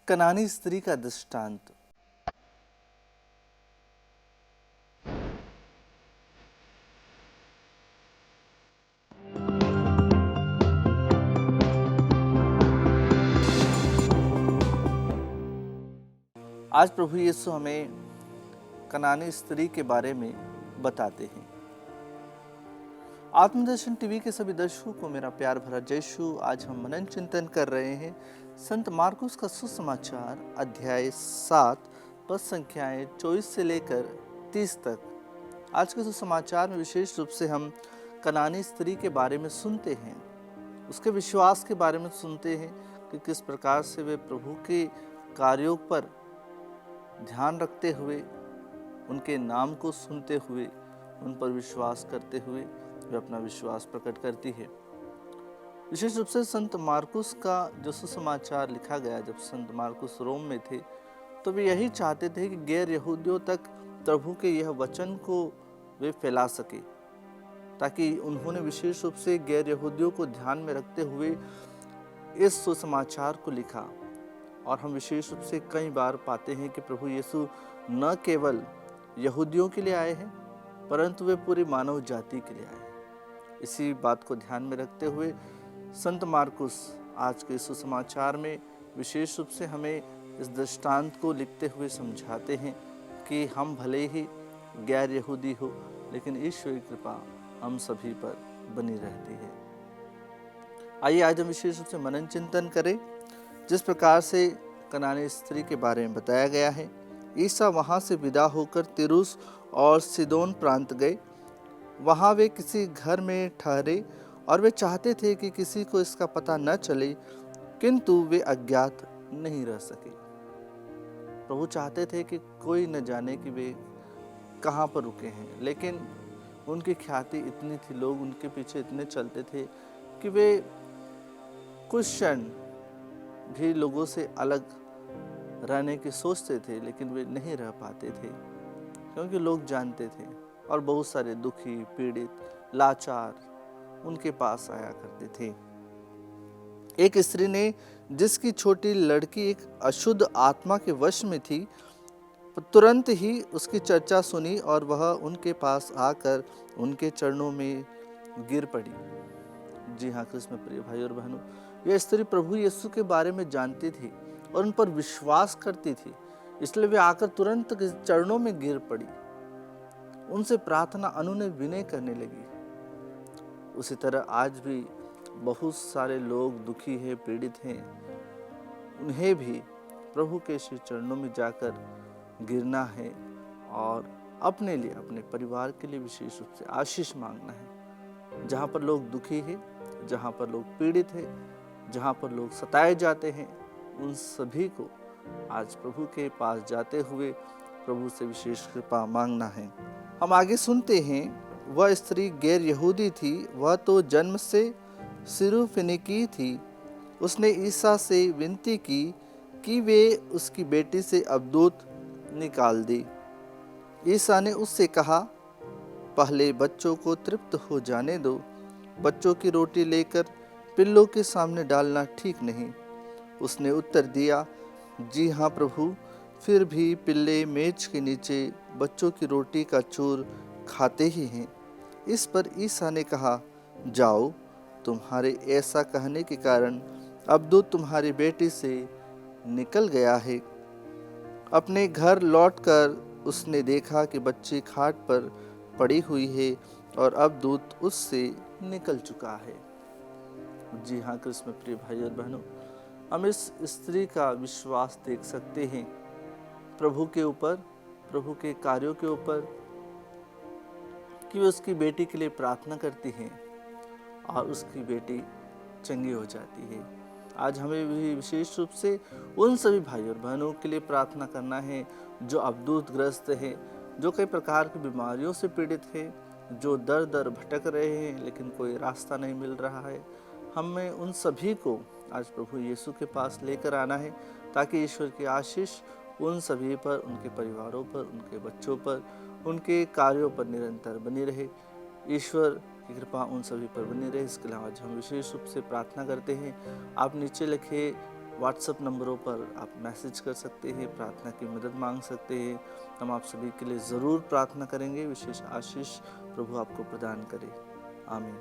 कनानी स्त्री का दृष्टांत। आज प्रभु यीशु हमें कनानी स्त्री के बारे में बताते हैं। आत्मदर्शन टीवी के सभी दर्शकों को मेरा प्यार भरा जय यीशु। आज हम मनन चिंतन कर रहे हैं संत मार्कुस का सुसमाचार अध्याय 7 पद संख्याएं 24 से लेकर 30 तक। आज के सुसमाचार में विशेष रूप से हम कनानी स्त्री के बारे में सुनते हैं, उसके विश्वास के बारे में सुनते हैं कि किस प्रकार से वे प्रभु के कार्यों पर ध्यान रखते हुए, उनके नाम को सुनते हुए, उन पर विश्वास करते हुए वे अपना विश्वास प्रकट करती है। विशेष रूप से संत मार्कुस का जो सुसमाचार लिखा गया, जब संत मार्कुस रोम में थे तो वे यही चाहते थे कि गैर यहूदियों तक प्रभु के यह वचन को वे फैला सके, ताकि उन्होंने विशेष रूप से गैर यहूदियों को ध्यान में रखते हुए इस सुसमाचार को लिखा। और हम विशेष रूप से कई बार पाते हैं कि प्रभु यीशु न केवल यहूदियों के लिए आए हैं, परंतु वे पूरी मानव जाति के लिए आए हैं। इसी बात को ध्यान में रखते हुए संत मार्कुस आज के सुसमाचार में विशेष रूप से हमें इस दृष्टांत को लिखते हुए समझाते हैं कि हम भले ही गैर यहूदी हो, लेकिन ईश्वर की कृपा हम सभी पर बनी रहती है। आइए आज हम विशेष रूप से मनन चिंतन करें। जिस प्रकार से कनानी स्त्री के बारे में बताया गया है, ईसा वहाँ से विदा होकर तिरुस और सिदोन प्रांत गए। वहाँ वे किसी घर में ठहरे और वे चाहते थे कि किसी को इसका पता न चले, किंतु वे अज्ञात नहीं रह सके। प्रभु चाहते थे कि कोई न जाने कि वे कहाँ पर रुके हैं, लेकिन उनकी ख्याति इतनी थी, लोग उनके पीछे इतने चलते थे कि वे कुछ क्षण भी लोगों से अलग रहने की सोचते थे, लेकिन वे नहीं रह पाते थे, क्योंकि लोग जानते थे। और बहुत सारे दुखी, पीड़ित, लाचार उनके पास आया करते थे। एक स्त्री ने, जिसकी छोटी लड़की एक अशुद्ध आत्मा के वश में थी, तुरंत ही उसकी चर्चा सुनी और वह उनके पास आकर उनके चरणों में गिर पड़ी। जी हाँ, कृष्ण प्रिय भाई और बहनों, यह स्त्री प्रभु यीशु के बारे में जानती थी और उन पर विश्वास करती थी, इसलिए वे आकर तुरंत चरणों में गिर पड़ी, उनसे प्रार्थना अनुनय विनय करने लगी। उसी तरह आज भी बहुत सारे लोग दुखी हैं, पीड़ित हैं, उन्हें भी प्रभु के श्री चरणों में जाकर गिरना है और अपने लिए, अपने परिवार के लिए विशेष रूप से आशीष मांगना है। जहाँ पर लोग दुखी हैं, जहाँ पर लोग पीड़ित हैं, जहाँ पर लोग सताए जाते हैं, उन सभी को आज प्रभु के पास जाते हुए प्रभु से विशेष कृपा मांगना है। हम आगे सुनते हैं, वह स्त्री गैर यहूदी थी, वह तो जन्म से सिरुफिनिकी थी। उसने ईसा से विनती की कि वे उसकी बेटी से अबदूत निकाल दे। ईसा ने उससे कहा, पहले बच्चों को तृप्त हो जाने दो। बच्चों की रोटी लेकर पिल्लों के सामने डालना ठीक नहीं। उसने उत्तर दिया, जी हाँ प्रभु, फिर भी पिल्ले मेज के नीचे बच्चों की रोटी का चूर खाते ही हैं। इस पर ईसा ने कहा, जाओ, तुम्हारे ऐसा कहने के कारण अबदूत तुम्हारी बेटी से निकल गया है। अपने घर लौटकर उसने देखा कि बच्ची खाट पर पड़ी हुई है और अबदूत उससे निकल चुका है। जी हाँ, कृष्ण प्रिय भाई और बहनों, हम इस स्त्री का विश्वास देख सकते हैं प्रभु के ऊपर, प्रभु के कार्यों के ऊपर, कि वे उसकी बेटी के लिए प्रार्थना करती हैं और उसकी बेटी चंगी हो जाती है। आज हमें भी विशेष रूप से उन सभी भाई और बहनों के लिए प्रार्थना करना है जो अबदूत ग्रस्त हैं, जो कई प्रकार की बीमारियों से पीड़ित हैं, जो दर दर भटक रहे हैं लेकिन कोई रास्ता नहीं मिल रहा है। हमें उन सभी को आज प्रभु यीशु के पास लेकर आना है, ताकि ईश्वर की आशीष उन सभी पर, उनके परिवारों पर, उनके बच्चों पर, उनके कार्यों पर निरंतर बनी रहे। ईश्वर की कृपा उन सभी पर बनी रहे। इसके लिए आज हम विशेष रूप से प्रार्थना करते हैं। आप नीचे लिखे व्हाट्सएप नंबरों पर आप मैसेज कर सकते हैं, प्रार्थना की मदद मांग सकते हैं। हम आप सभी के लिए ज़रूर प्रार्थना करेंगे। विशेष आशीष प्रभु आपको प्रदान करे। आमीन।